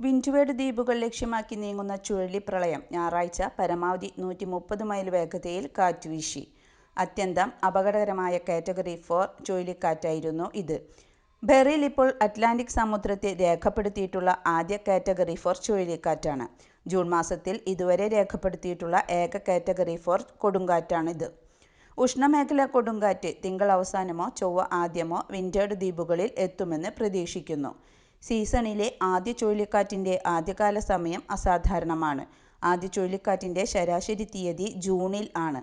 Windward ദ്വീപുകൾ ലക്ഷ്യമാക്കി നീങ്ങുന്ന ചുഴലിപ്രളയം ഞായറാഴ്ച പരമാവധി 130 മൈൽ വേഗതയിൽ കാറ്റ് വീശി. അത്യന്തം അപകടകരമായ കാറ്റഗറി 4 ചുഴലിക്കാറ്റായിരുന്നു ഇത്. ബെറിൽ ഇപ്പോൾ അറ്റ്ലാന്റിക് സമുദ്രത്തിൽ രേഖപ്പെടുത്തിയിട്ടുള്ള ആദ്യ കാറ്റഗറി 4 ചുഴലിക്കാറ്റാണ്. ജൂൺ മാസത്തിൽ ഇതുവരെ രേഖപ്പെടുത്തിയിട്ടുള്ള ഏക കാറ്റഗറി 4 കൊടുങ്കാറ്റാണിത്. ഉഷ്ണമേഖലാ കൊടുങ്കാറ്റ് തിങ്കൾ അവസാനമോ ചൊവ്വ ആദ്യമോ വിൻഡ്വേർഡ് ദ്വീപുകളിൽ എത്തുമെന്ന് പ്രതീക്ഷിക്കുന്നു. സീസണിലെ ആദ്യ ചുഴലിക്കാറ്റിൻ്റെ ആദ്യകാല സമയം അസാധാരണമാണ്. ആദ്യ ചുഴലിക്കാറ്റിൻ്റെ ശരാശരി തീയതി ജൂണിൽ ആണ്.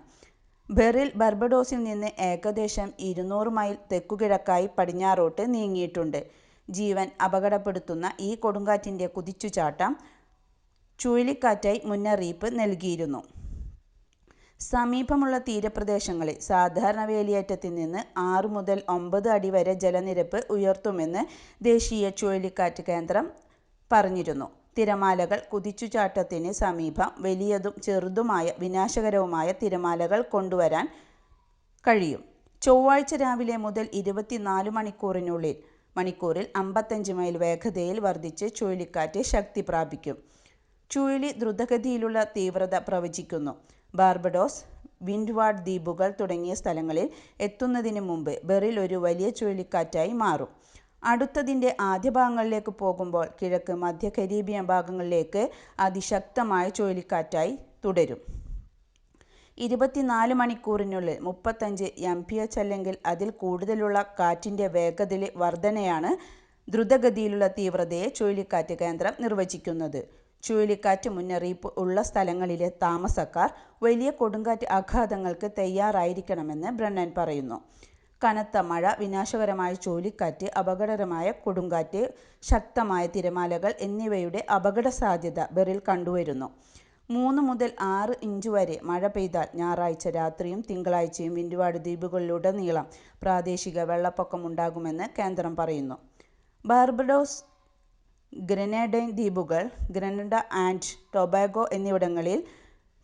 ബെറിൽ ബർബഡോസിൽ നിന്ന് ഏകദേശം 200 മൈൽ തെക്കുകിഴക്കായി പടിഞ്ഞാറോട്ട് നീങ്ങിയിട്ടുണ്ട്. ജീവൻ അപകടപ്പെടുത്തുന്ന ഈ കൊടുങ്കാറ്റിൻ്റെ കുതിച്ചുചാട്ടം ചുഴലിക്കാറ്റായി മുന്നറിയിപ്പ് നൽകിയിരുന്നു. സമീപമുള്ള തീരപ്രദേശങ്ങളിൽ സാധാരണ വേലിയേറ്റത്തിൽ നിന്ന് 6 മുതൽ 9 അടി വരെ ജലനിരപ്പ് ഉയർത്തുമെന്ന് ദേശീയ ചുഴലിക്കാറ്റ് കേന്ദ്രം പറഞ്ഞിരുന്നു. തിരമാലകൾ കുതിച്ചുചാട്ടത്തിന് സമീപം വലിയതും ചെറുതുമായ വിനാശകരവുമായ തിരമാലകൾ കൊണ്ടുവരാൻ കഴിയും. ചൊവ്വാഴ്ച രാവിലെ മുതൽ 24 മണിക്കൂറിൽ 55 മൈൽ വേഗതയിൽ വർദ്ധിച്ച് ചുഴലിക്കാറ്റ് ശക്തി പ്രാപിക്കും. ചുഴലി ദ്രുതഗതിയിലുള്ള തീവ്രത പ്രവചിക്കുന്നു. ബാർബഡോസ്, വിൻഡ്വാർഡ് ദ്വീപുകൾ തുടങ്ങിയ സ്ഥലങ്ങളിൽ എത്തുന്നതിന് മുമ്പ് ബെറിൽ ഒരു വലിയ ചുഴലിക്കാറ്റായി മാറും. അടുത്തതിൻ്റെ ആദ്യ ഭാഗങ്ങളിലേക്ക് പോകുമ്പോൾ കിഴക്ക് മധ്യ കരീബിയൻ ഭാഗങ്ങളിലേക്ക് അതിശക്തമായ ചുഴലിക്കാറ്റായി തുടരും. 24 മണിക്കൂറിനുള്ളിൽ 35 mph അല്ലെങ്കിൽ അതിൽ കൂടുതലുള്ള കാറ്റിൻ്റെ വേഗതയിലെ വർധനയാണ് ദ്രുതഗതിയിലുള്ള തീവ്രതയെ ചുഴലിക്കാറ്റ് കേന്ദ്രം നിർവചിക്കുന്നത്. ചുഴലിക്കാറ്റ് മുന്നറിയിപ്പ് ഉള്ള സ്ഥലങ്ങളിലെ താമസക്കാർ വലിയ കൊടുങ്കാറ്റ് ആഘാതങ്ങൾക്ക് തയ്യാറായിരിക്കണമെന്ന് ബ്രണ്ണൻ പറയുന്നു. കനത്ത മഴ, വിനാശകരമായ ചുഴലിക്കാറ്റ്, അപകടകരമായ കൊടുങ്കാറ്റ്, ശക്തമായ തിരമാലകൾ എന്നിവയുടെ അപകടസാധ്യത ബെറിൽ കണ്ടുവരുന്നു. 3 മുതൽ 6 ഇഞ്ച് വരെ മഴ പെയ്താൽ ഞായറാഴ്ച രാത്രിയും തിങ്കളാഴ്ചയും വിൻഡ്വാർഡ് ദ്വീപുകളിലുടനീളം പ്രാദേശിക വെള്ളപ്പൊക്കമുണ്ടാകുമെന്ന് കേന്ദ്രം പറയുന്നു. ബാർബഡോസ്, ഗ്രനേഡൈൻ ദ്വീപുകൾ, ഗ്രനഡ ആൻഡ് ടൊബാഗോ എന്നിവിടങ്ങളിൽ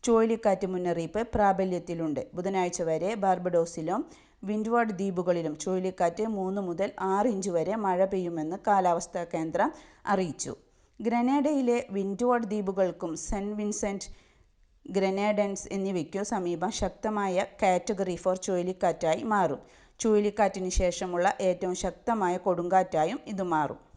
ചുഴലിക്കാറ്റ് മുന്നറിയിപ്പ് പ്രാബല്യത്തിലുണ്ട്. ബുധനാഴ്ച വരെ ബാർബഡോസിലും വിൻഡ്വാർഡ് ദ്വീപുകളിലും ചുഴലിക്കാറ്റ് 3 മുതൽ 6 ഇഞ്ച് വരെ മഴ പെയ്യുമെന്ന് കാലാവസ്ഥാ കേന്ദ്രം അറിയിച്ചു. ഗ്രനേഡയിലെ വിൻഡ്വാർഡ് ദ്വീപുകൾക്കും സെന്റ് വിൻസെന്റ്, ഗ്രനേഡൻസ് എന്നിവയ്ക്കും സമീപം ശക്തമായ കാറ്റഗറി 4 ചുഴലിക്കാറ്റായി മാറും. ചുഴലിക്കാറ്റിന് ശേഷമുള്ള ഏറ്റവും ശക്തമായ കൊടുങ്കാറ്റായും ഇത് മാറും.